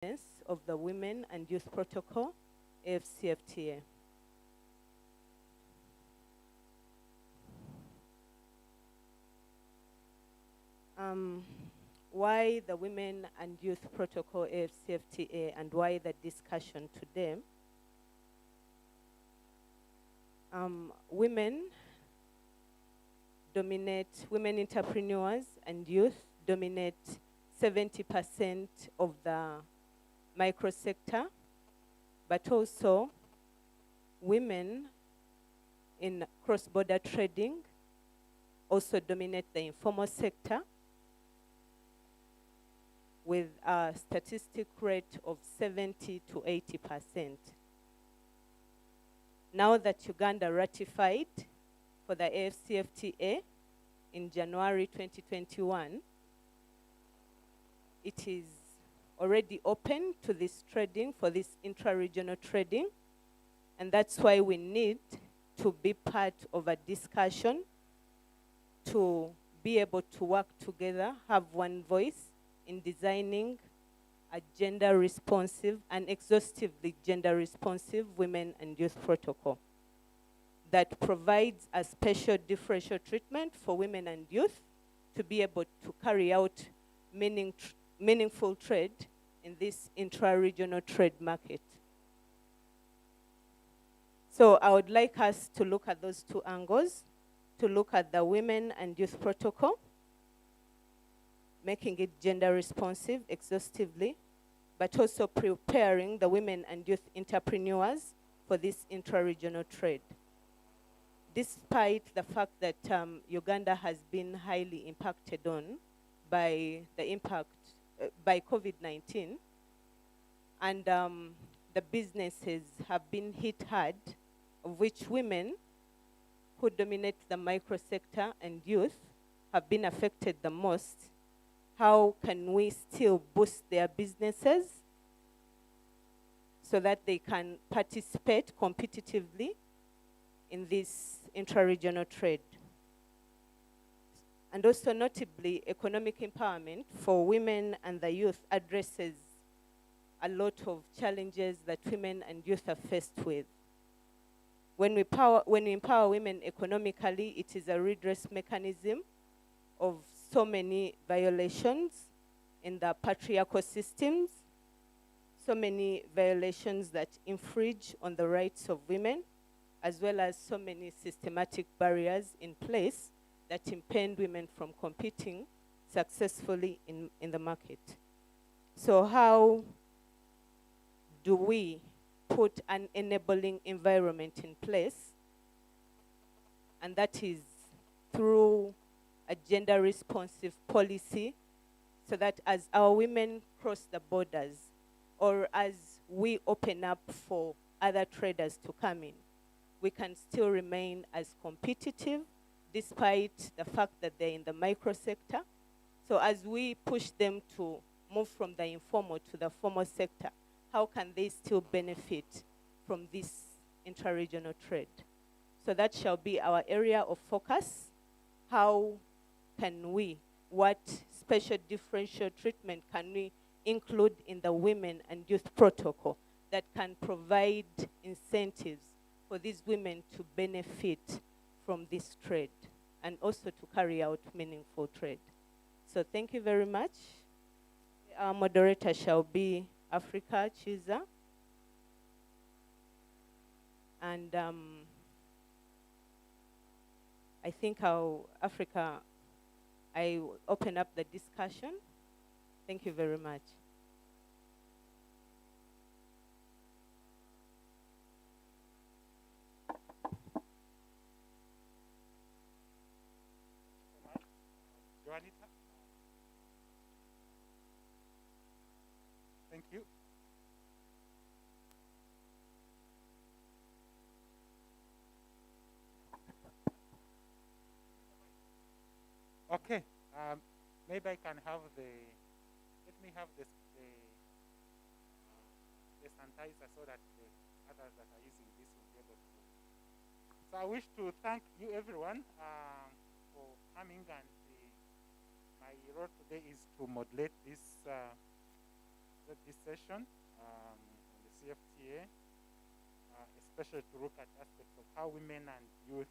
of the Women and Youth Protocol, AfCFTA. Why the Women and Youth Protocol, AfCFTA, and why the discussion today? Women entrepreneurs and youth dominate 70% of the microsector, but also women in cross-border trading also dominate the informal sector with a statistic rate of 70 to 80%. Now that Uganda ratified for the AfCFTA in January 2021, it is already open to this trading, for this intra-regional trading, and that's why we need to be part of a discussion to be able to work together, have one voice in designing a gender-responsive and exhaustively gender-responsive women and youth protocol that provides a special differential treatment for women and youth to be able to carry out meaningful trade in this intra-regional trade market. So I would like us to look at those two angles, to look at the Women and Youth Protocol, making it gender responsive exhaustively, but also preparing the women and youth entrepreneurs for this intra-regional trade. Despite the fact that Uganda has been highly impacted on by by COVID-19, and the businesses have been hit hard, of which women who dominate the microsector and youth have been affected the most. How can we still boost their businesses so that they can participate competitively in this intra-regional trade? And also notably, economic empowerment for women and the youth addresses a lot of challenges that women and youth are faced with. When we empower women economically, it is a redress mechanism of so many violations in the patriarchal systems, so many violations that infringe on the rights of women, as well as so many systematic barriers in place that impede women from competing successfully in the market. So how do we put an enabling environment in place? And that is through a gender-responsive policy, so that as our women cross the borders, or as we open up for other traders to come in, we can still remain as competitive despite the fact that they're in the microsector. So as we push them to move from the informal to the formal sector, how can they still benefit from this intra-regional trade? So that shall be our area of focus. How can we, what special differential treatment can we include in the Women and Youth Protocol that can provide incentives for these women to benefit from this trade and also to carry out meaningful trade? So thank you very much. Our moderator shall be Africa Chiza. And I think I will open up the discussion. Thank you very much. Thank you. Okay, maybe I can have let me have the sanitizer so that the others that are using this will be able to. So I wish to thank you everyone for coming, and my role today is to moderate this this session on the CFTA, especially to look at aspects of how women and youth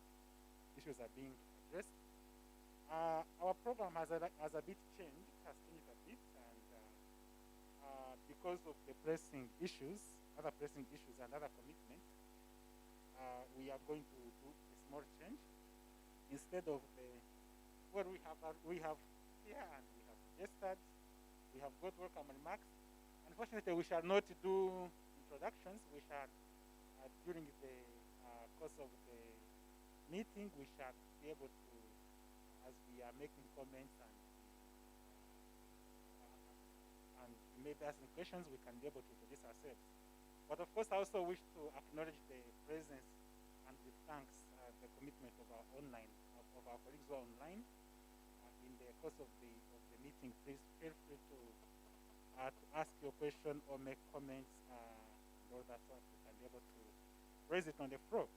issues are being addressed. Our program has a bit changed, has changed a bit, and because of the pressing issues, other pressing issues and other commitments, we are going to do a small change. Instead of the, well, we have here and we have registered, we have got welcome remarks. Unfortunately, we shall not do introductions. We shall, during the course of the meeting, we shall be able to, as we are making comments and maybe asking questions, we can be able to introduce ourselves. But of course, I also wish to acknowledge the presence and with thanks the commitment of our colleagues who are online. In the course of the meeting, please feel free to ask your question or make comments in order that we can be able to raise it on the floor.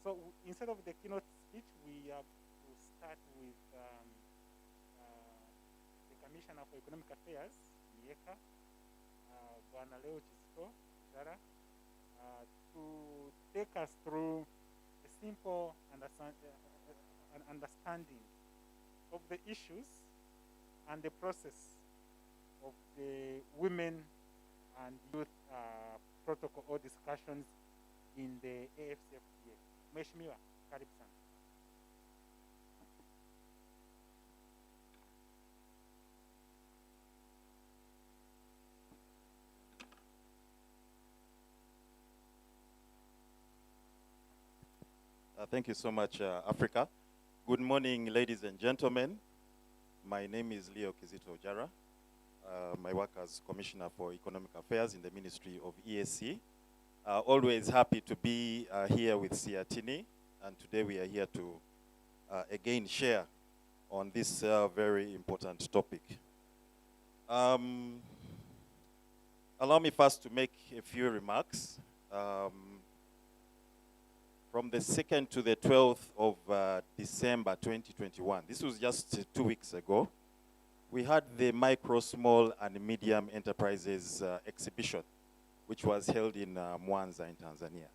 So instead of the keynote speech, we are to start with the Commissioner for Economic Affairs, Mieka, Bwana Leo Chizito Jara, to take us through a simple understanding of the issues and the process of the women and youth protocol or discussions in the AfCFTA. Mheshimiwa, karibu sana. Thank you so much, Africa. Good morning, ladies and gentlemen. My name is Leo Kizito Jara. I work as Commissioner for Economic Affairs in the Ministry of EAC. Always happy to be here with Siatini, and today we are here to again share on this very important topic. Allow me first to make a few remarks. From the 2nd to the 12th of December 2021, this was just 2 weeks ago, we had the Micro, Small, and Medium Enterprises exhibition, which was held in Mwanza in Tanzania.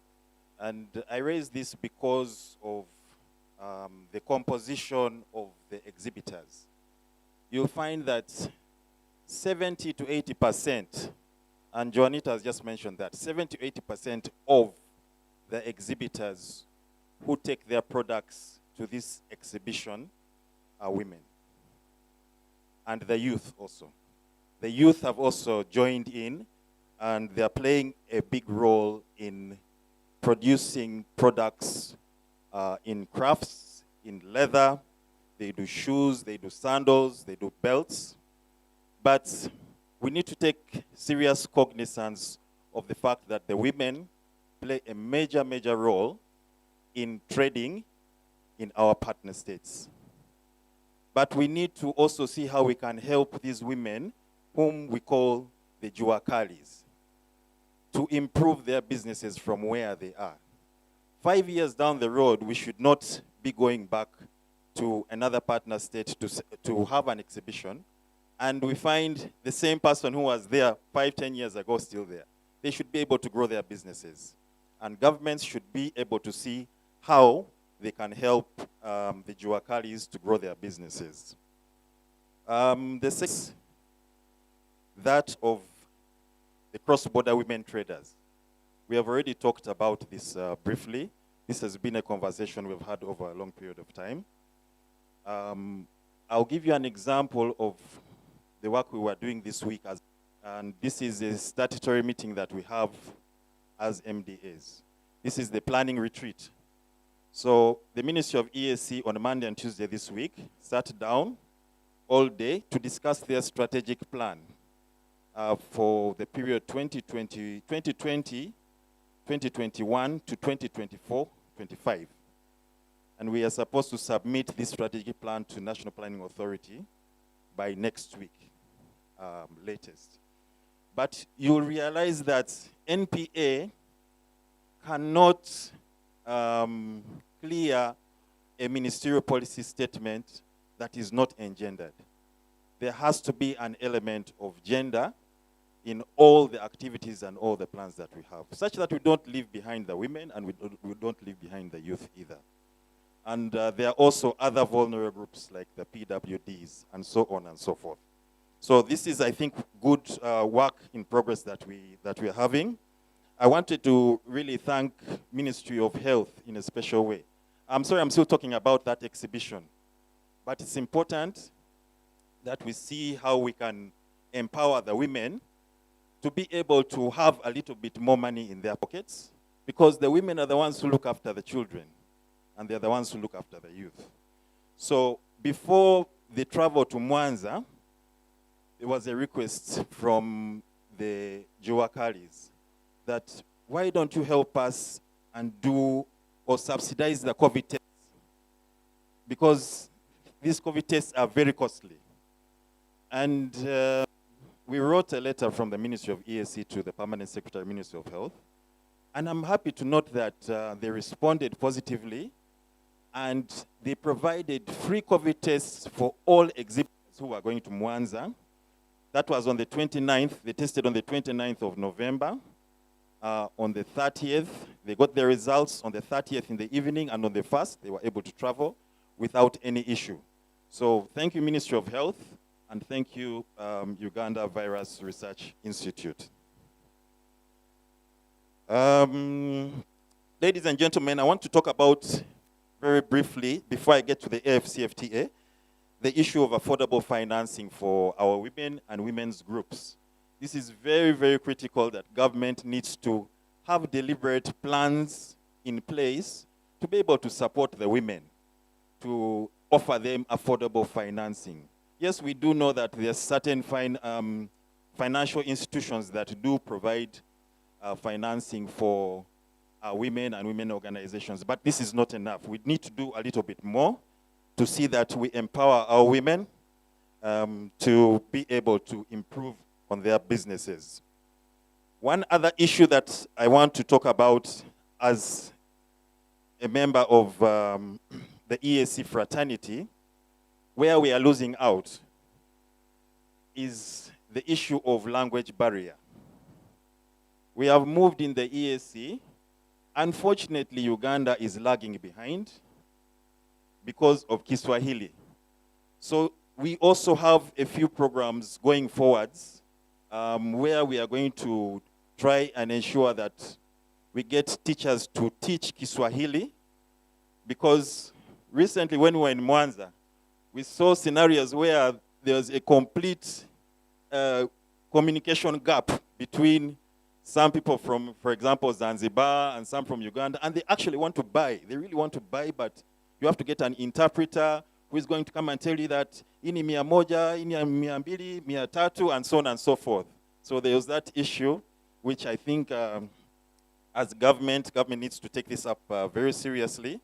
And I raised this because of the composition of the exhibitors. You'll find that 70 to 80%, and Joanita has just mentioned that, 70 to 80% of the exhibitors who take their products to this exhibition are women. And the youth also. The youth have also joined in, and they're playing a big role in producing products in crafts, in leather. They do shoes, they do sandals, they do belts. But we need to take serious cognizance of the fact that the women play a major, major role in trading in our partner states. But we need to also see how we can help these women, whom we call the Juakalis, to improve their businesses from where they are. 5 years down the road, we should not be going back to another partner state to have an exhibition, and we find the same person who was there 5, 10 years ago still there. They should be able to grow their businesses. And governments should be able to see how they can help the Juakalis to grow their businesses. The sixth, that of the cross-border women traders. We have already talked about this briefly. This has been a conversation we've had over a long period of time. I'll give you an example of the work we were doing this week, and this is a statutory meeting that we have as MDAs. This is the planning retreat. So the Ministry of EAC on Monday and Tuesday this week sat down all day to discuss their strategic plan for the period 2020, 2021 to 2024-25. And we are supposed to submit this strategic plan to National Planning Authority by next week, latest. But you'll realize that NPA cannot clear a ministerial policy statement that is not engendered. There has to be an element of gender in all the activities and all the plans that we have, such that we don't leave behind the women and we don't leave behind the youth either. And there are also other vulnerable groups like the PWDs and so on and so forth. So this is, I think, good work in progress that we are having. I wanted to really thank Ministry of Health in a special way. I'm sorry, I'm still talking about that exhibition, but it's important that we see how we can empower the women to be able to have a little bit more money in their pockets, because the women are the ones who look after the children, and they're the ones who look after the youth. So before they travel to Mwanza, there was a request from the Juakalis that why don't you help us and do or subsidize the COVID tests? Because these COVID tests are very costly. And we wrote a letter from the Ministry of EAC to the Permanent Secretary, Ministry of Health. And I'm happy to note that they responded positively, and they provided free COVID tests for all exhibitors who are going to Mwanza. That was on the 29th. They tested on the 29th of November. On the 30th, they got their results on the 30th in the evening, and on the 1st, they were able to travel without any issue. So thank you, Ministry of Health, and thank you, Uganda Virus Research Institute. Ladies and gentlemen, I want to talk about, very briefly, before I get to the AfCFTA, the issue of affordable financing for our women and women's groups. This is very, very critical that government needs to have deliberate plans in place to be able to support the women, to offer them affordable financing. Yes, we do know that there are certain financial institutions that do provide financing for women and women organizations, but this is not enough. We need to do a little bit more to see that we empower our women to be able to improve on their businesses. One other issue that I want to talk about as a member of the EAC fraternity, where we are losing out, is the issue of language barrier. We have moved in the EAC. Unfortunately, Uganda is lagging behind because of Kiswahili. So we also have a few programs going forwards where we are going to try and ensure that we get teachers to teach Kiswahili, because recently when we were in Mwanza, we saw scenarios where there's a complete communication gap between some people from, for example, Zanzibar and some from Uganda, and they actually want to buy. They really want to buy, but you have to get an interpreter who is going to come and tell you that ini 100, ini 200, 300, and so on and so forth. So there's that issue, which I think as government needs to take this up very seriously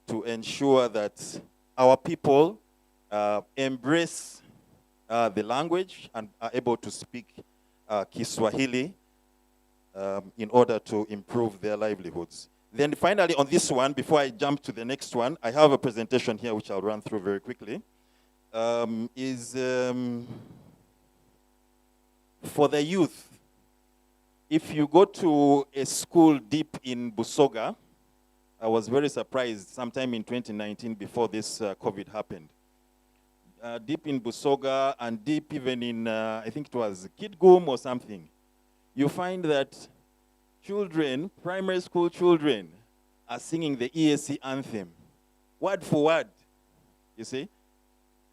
to ensure that our people embrace the language and are able to speak Kiswahili in order to improve their livelihoods. Then finally, on this one, before I jump to the next one, I have a presentation here which I'll run through very quickly. For the youth, if you go to a school deep in Busoga, I was very surprised sometime in 2019 before this COVID happened. Deep in Busoga and deep even in, I think it was Kidgum or something, you find that children, primary school children, are singing the EAC anthem, word for word, you see?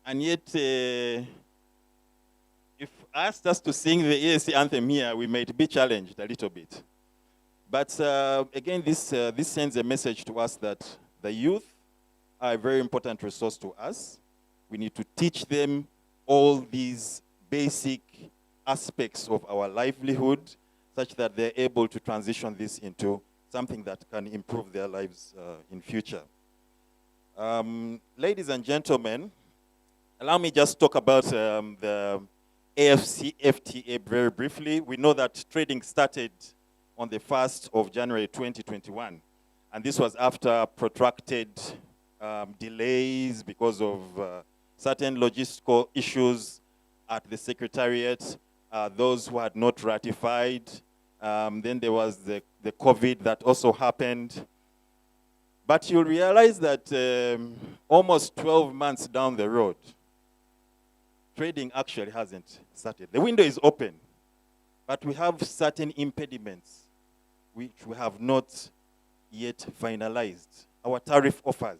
And yet, if asked us to sing the EAC anthem here, we might be challenged a little bit. But again, this sends a message to us that the youth are a very important resource to us. We need to teach them all these basic aspects of our livelihood such that they're able to transition this into something that can improve their lives in future. Ladies and gentlemen, allow me just talk about the AfCFTA very briefly. We know that trading started on the 1st of January 2021, and this was after protracted delays because of certain logistical issues at the Secretariat, those who had not ratified. Then there was the COVID that also happened. But you'll realize that almost 12 months down the road, trading actually hasn't started. The window is open, but we have certain impediments which we have not yet finalized. Our tariff offers.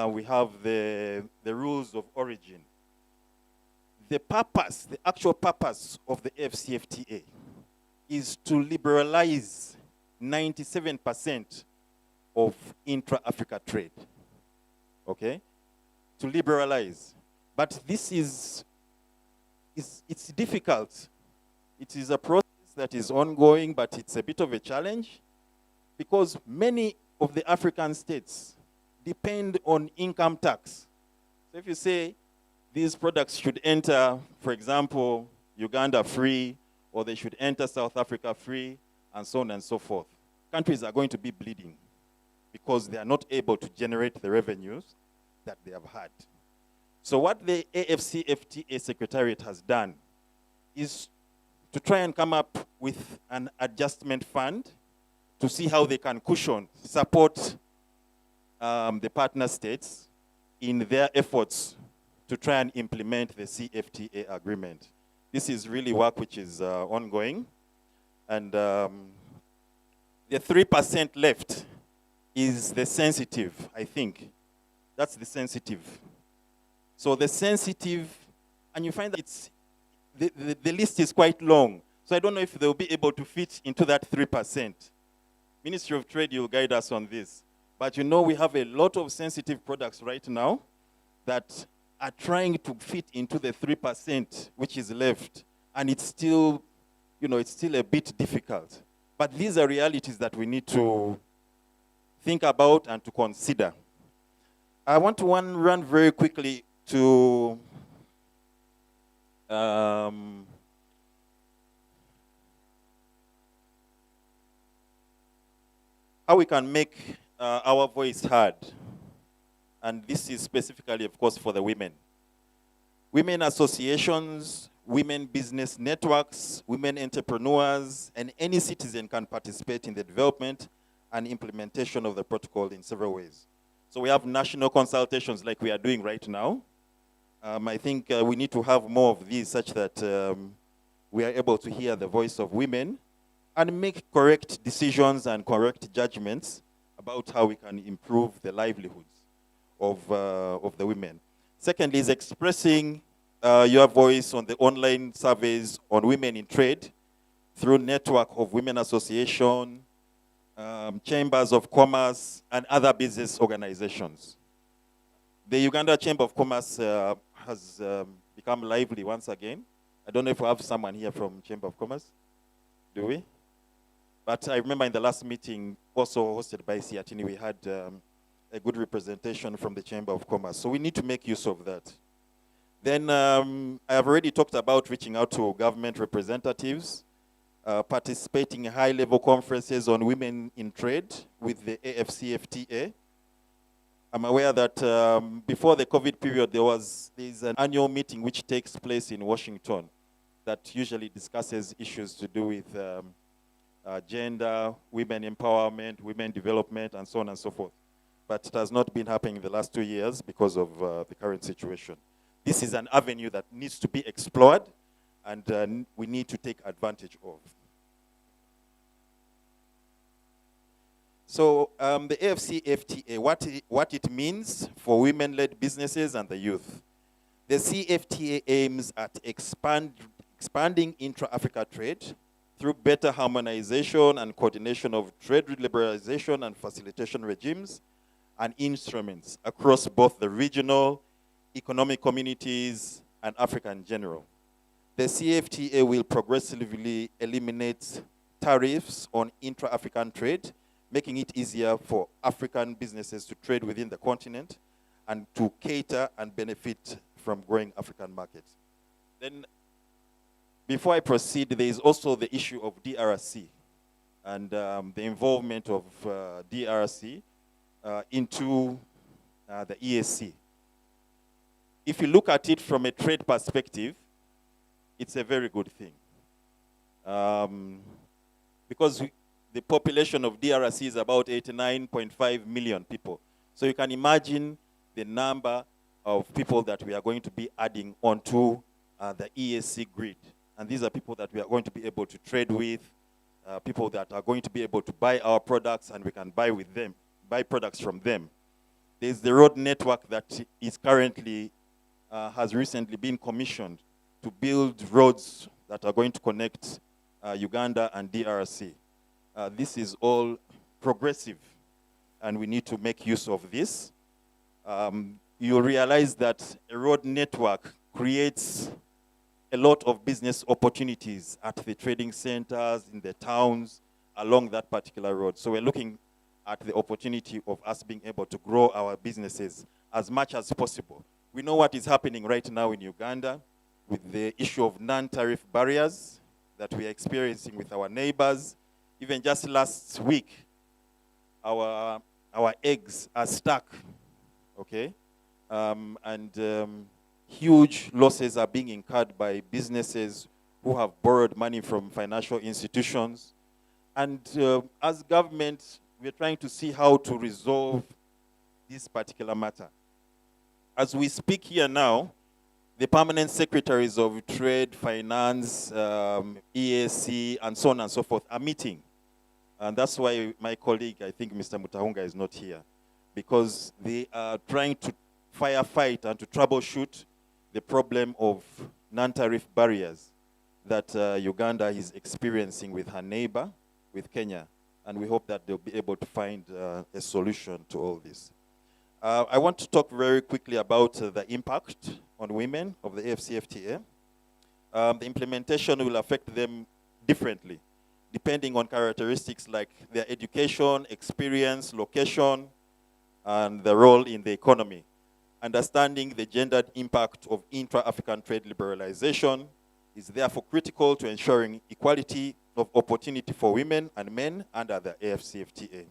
We have the rules of origin. The purpose, the actual purpose of the AfCFTA is to liberalize 97% of intra-Africa trade, okay? To liberalize. But this it's difficult. It is a process that is ongoing, but it's a bit of a challenge because many of the African states depend on income tax. So if you say these products should enter, for example, Uganda free, or they should enter South Africa free, and so on and so forth, countries are going to be bleeding because they are not able to generate the revenues that they have had. So what the AfCFTA Secretariat has done is to try and come up with an adjustment fund to see how they can cushion, support the partner states in their efforts to try and implement the CFTA agreement. This is really work which is ongoing. And the 3% left is the sensitive, I think. That's the sensitive. So the sensitive, and you find that it's, the list is quite long. So I don't know if they'll be able to fit into that 3%. Ministry of Trade, you'll guide us on this. But you know we have a lot of sensitive products right now that are trying to fit into the 3% which is left. And it's still, it's still a bit difficult. But these are realities that we need to think about and to consider. I want to run very quickly to how we can make our voice heard. And this is specifically, of course, for the women. Women associations, women business networks, women entrepreneurs, and any citizen can participate in the development and implementation of the protocol in several ways. So we have national consultations like we are doing right now. I think we need to have more of these such that we are able to hear the voice of women and make correct decisions and correct judgments about how we can improve the livelihoods of the women. Secondly is expressing your voice on the online surveys on women in trade through network of women association, chambers of commerce, and other business organizations. The Uganda Chamber of Commerce has become lively once again. I don't know if we have someone here from Chamber of Commerce. Do we? But I remember in the last meeting, also hosted by Siatini, we had a good representation from the Chamber of Commerce. So we need to make use of that. Then I have already talked about reaching out to government representatives, participating in high-level conferences on women in trade with the AfCFTA. I'm aware that before the COVID period, there's an annual meeting which takes place in Washington that usually discusses issues to do with gender, women empowerment, women development, and so on and so forth. But it has not been happening in the last 2 years because of the current situation. This is an avenue that needs to be explored and we need to take advantage of. So the AfCFTA, what it means for women-led businesses and the youth. The CFTA aims at expanding intra-Africa trade through better harmonization and coordination of trade liberalization and facilitation regimes and instruments across both the regional, economic communities, and Africa in general. The CFTA will progressively eliminate tariffs on intra-African trade, making it easier for African businesses to trade within the continent and to cater and benefit from growing African markets. Then, before I proceed, there is also the issue of DRC and the involvement of DRC into the EAC. If you look at it from a trade perspective, it's a very good thing. because the population of DRC is about 89.5 million people. So you can imagine the number of people that we are going to be adding onto the EAC grid. And these are people that we are going to be able to trade with, people that are going to be able to buy our products, and we can buy with them, buy products from them. There's the road network that is currently, has recently been commissioned to build roads that are going to connect Uganda and DRC. This is all progressive, and we need to make use of this. You'll realize that a road network creates a lot of business opportunities at the trading centers, in the towns, along that particular road. So we're looking at the opportunity of us being able to grow our businesses as much as possible. We know what is happening right now in Uganda with the issue of non-tariff barriers that we are experiencing with our neighbors. Even just last week, our eggs are stuck, okay? Huge losses are being incurred by businesses who have borrowed money from financial institutions. And as government, we're trying to see how to resolve this particular matter. As we speak here now, the permanent secretaries of Trade, Finance, EAC, and so on and so forth are meeting. And that's why my colleague, I think Mr. Mutahunga, is not here, because they are trying to firefight and to troubleshoot the problem of non-tariff barriers that Uganda is experiencing with her neighbor, with Kenya. And we hope that they'll be able to find a solution to all this. I want to talk very quickly about the impact on women of the AfCFTA. The implementation will affect them differently, depending on characteristics like their education, experience, location, and the role in the economy. Understanding the gendered impact of intra-African trade liberalization is therefore critical to ensuring equality of opportunity for women and men under the AfCFTA.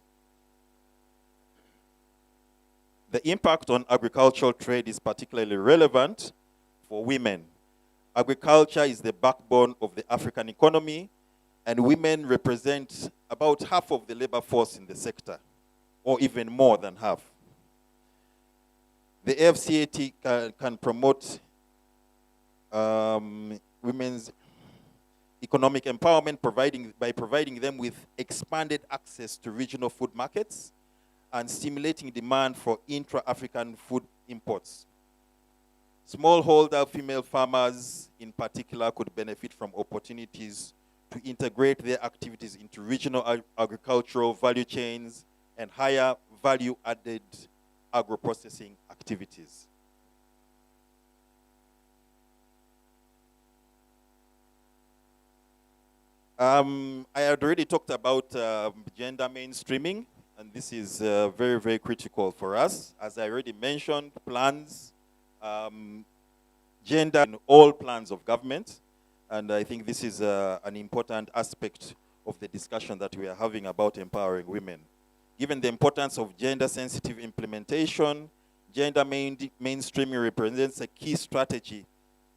The impact on agricultural trade is particularly relevant for women. Agriculture is the backbone of the African economy, and women represent about half of the labor force in the sector, or even more than half. The AfCFTA can promote women's economic empowerment by providing them with expanded access to regional food markets and stimulating demand for intra-African food imports. Smallholder female farmers, in particular, could benefit from opportunities to integrate their activities into regional agricultural value chains and higher value-added agro-processing activities. I had already talked about gender mainstreaming, and this is very, very critical for us. As I already mentioned, plans, gender in all plans of government, and I think this is an important aspect of the discussion that we are having about empowering women. Given the importance of gender-sensitive implementation, gender mainstreaming represents a key strategy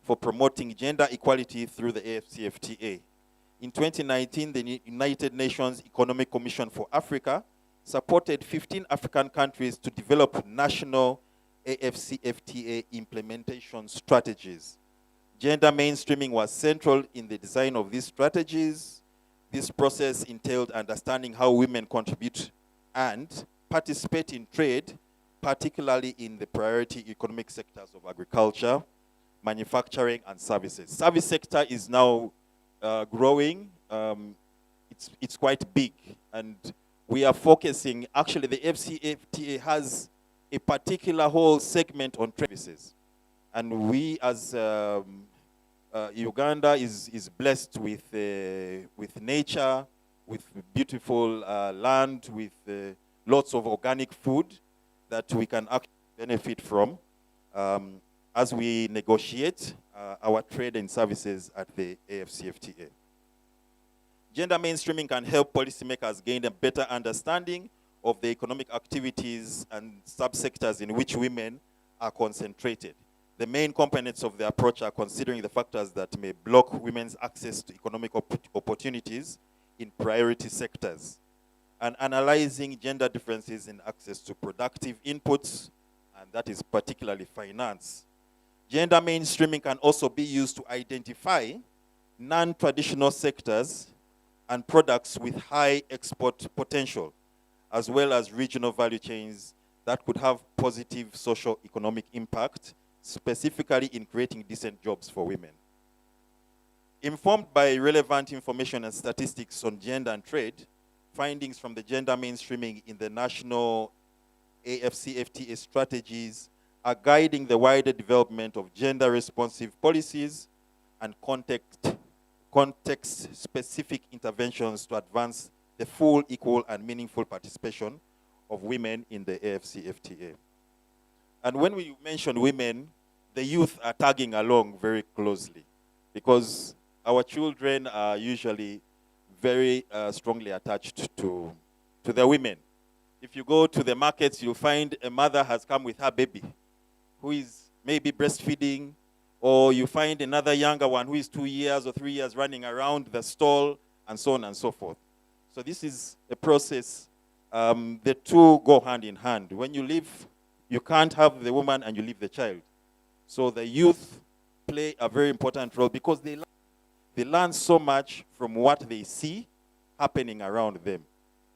for promoting gender equality through the AfCFTA. In 2019, the United Nations Economic Commission for Africa supported 15 African countries to develop national AfCFTA implementation strategies. Gender mainstreaming was central in the design of these strategies. This process entailed understanding how women contribute and participate in trade, particularly in the priority economic sectors of agriculture, manufacturing, and services. Service sector is now growing. It's quite big, and we are focusing, actually the AfCFTA has a particular whole segment on services. And we as Uganda is blessed with nature, with beautiful land, with lots of organic food that we can actually benefit from as we negotiate our trade and services at the AfCFTA. Gender mainstreaming can help policymakers gain a better understanding of the economic activities and subsectors in which women are concentrated. The main components of the approach are considering the factors that may block women's access to economic opportunities in priority sectors, and analyzing gender differences in access to productive inputs, and that is particularly finance. Gender mainstreaming can also be used to identify non-traditional sectors and products with high export potential, as well as regional value chains that could have positive social economic impact, specifically in creating decent jobs for women. Informed by relevant information and statistics on gender and trade, findings from the gender mainstreaming in the national AfCFTA strategies are guiding the wider development of gender-responsive policies and context-specific interventions to advance the full, equal, and meaningful participation of women in the AfCFTA. And when we mention women, the youth are tagging along very closely, because our children are usually very strongly attached to the women. If you go to the markets, you'll find a mother has come with her baby who is maybe breastfeeding, or you find another younger one who is 2 years or 3 years running around the stall, and so on and so forth. So this is a process. The two go hand in hand. When you leave, you can't have the woman and you leave the child. So the youth play a very important role, because they learn so much from what they see happening around them.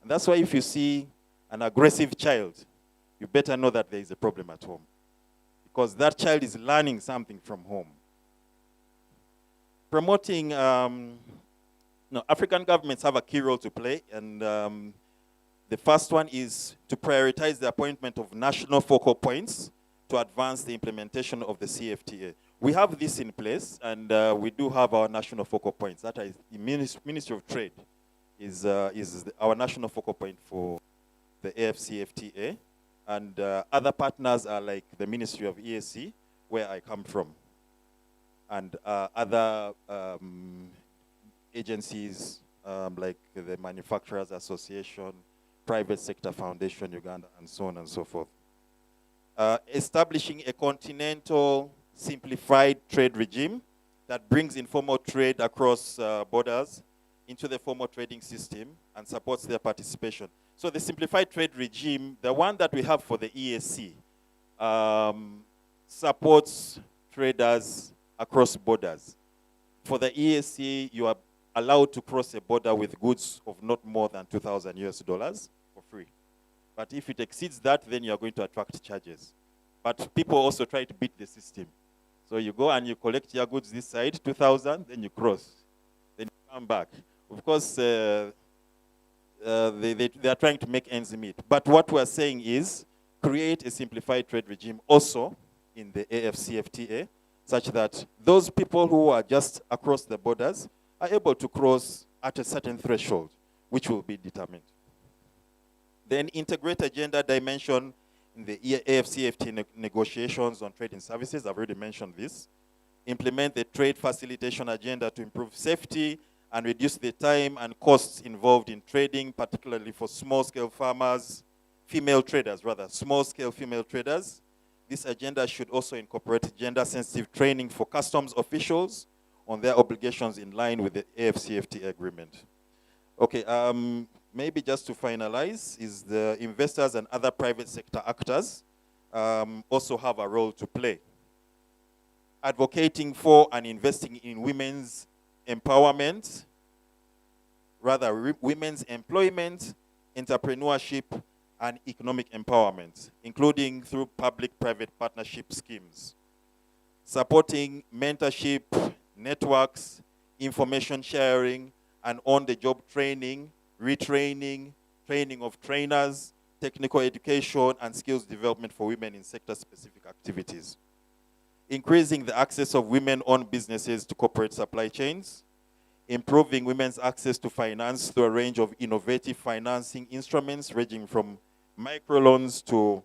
And that's why if you see an aggressive child, you better know that there is a problem at home, because that child is learning something from home. Promoting, African governments have a key role to play, and the first one is to prioritize the appointment of national focal points to advance the implementation of the CFTA. We have this in place, and we do have our national focal points. That is, the Ministry of Trade is our national focal point for the AfCFTA, and other partners are like the Ministry of ESC, where I come from, and other agencies like the Manufacturers Association, Private Sector Foundation Uganda, and so on and so forth. Establishing a continental simplified trade regime that brings informal trade across borders into the formal trading system and supports their participation. So the simplified trade regime, the one that we have for the ESC, supports traders across borders. For the ESC, you are allowed to cross a border with goods of not more than $2,000 for free. But if it exceeds that, then you are going to attract charges. But people also try to beat the system. So you go and you collect your goods this side, 2,000, then you cross. Then you come back. Of course, they are trying to make ends meet. But what we're saying is create a simplified trade regime also in the AfCFTA, such that those people who are just across the borders are able to cross at a certain threshold, which will be determined. Then integrate a gender dimension in the AfCFTA negotiations on trade and services. I've already mentioned this. Implement the trade facilitation agenda to improve safety and reduce the time and costs involved in trading, particularly for small-scale farmers, small-scale female traders. This agenda should also incorporate gender-sensitive training for customs officials on their obligations in line with the AfCFTA agreement. Okay, maybe just to finalize, is the investors and other private sector actors also have a role to play. Advocating for and investing in women's empowerment, women's employment, entrepreneurship, and economic empowerment, including through public-private partnership schemes. Supporting mentorship, networks, information sharing, and on-the-job training, retraining, training of trainers, technical education, and skills development for women in sector-specific activities. Increasing the access of women-owned businesses to corporate supply chains. Improving women's access to finance through a range of innovative financing instruments, ranging from microloans to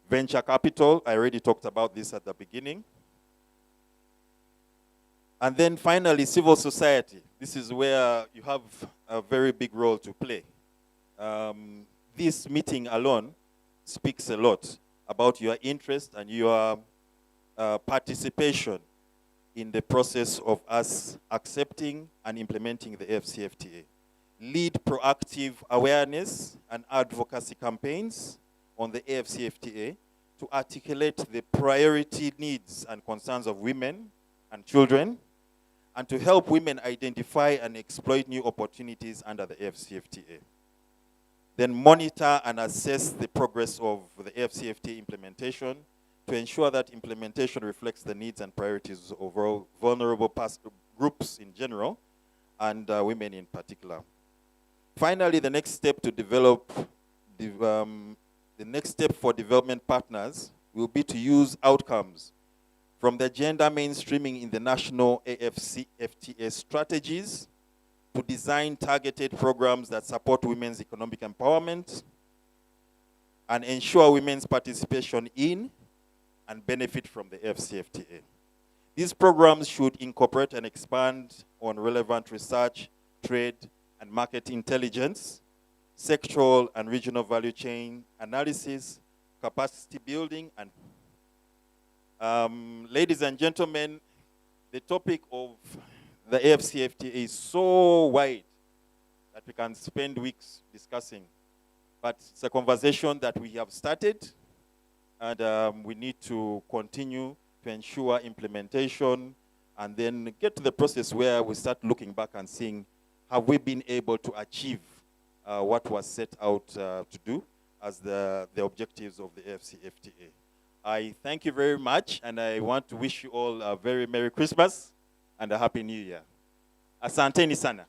venture capital. I already talked about this at the beginning. And then finally, civil society. This is where you have a very big role to play. This meeting alone speaks a lot about your interest and your participation in the process of us accepting and implementing the AfCFTA. Lead proactive awareness and advocacy campaigns on the AfCFTA to articulate the priority needs and concerns of women and children, and to help women identify and exploit new opportunities under the AfCFTA. Then monitor and assess the progress of the AfCFTA implementation to ensure that implementation reflects the needs and priorities of all vulnerable groups in general, and women in particular. Finally, the next step to develop, the next step for development partners will be to use outcomes from the gender mainstreaming in the national AfCFTA strategies to design targeted programs that support women's economic empowerment and ensure women's participation in and benefit from the AfCFTA. These programs should incorporate and expand on relevant research, trade, and market intelligence, sectoral and regional value chain analysis, capacity building, and ladies and gentlemen, the topic of the AfCFTA is so wide that we can spend weeks discussing. But it's a conversation that we have started, and we need to continue to ensure implementation and then get to the process where we start looking back and seeing, have we been able to achieve what was set out to do as the objectives of the AfCFTA. I thank you very much, and I want to wish you all a very Merry Christmas and a Happy New Year. Asanteni sana.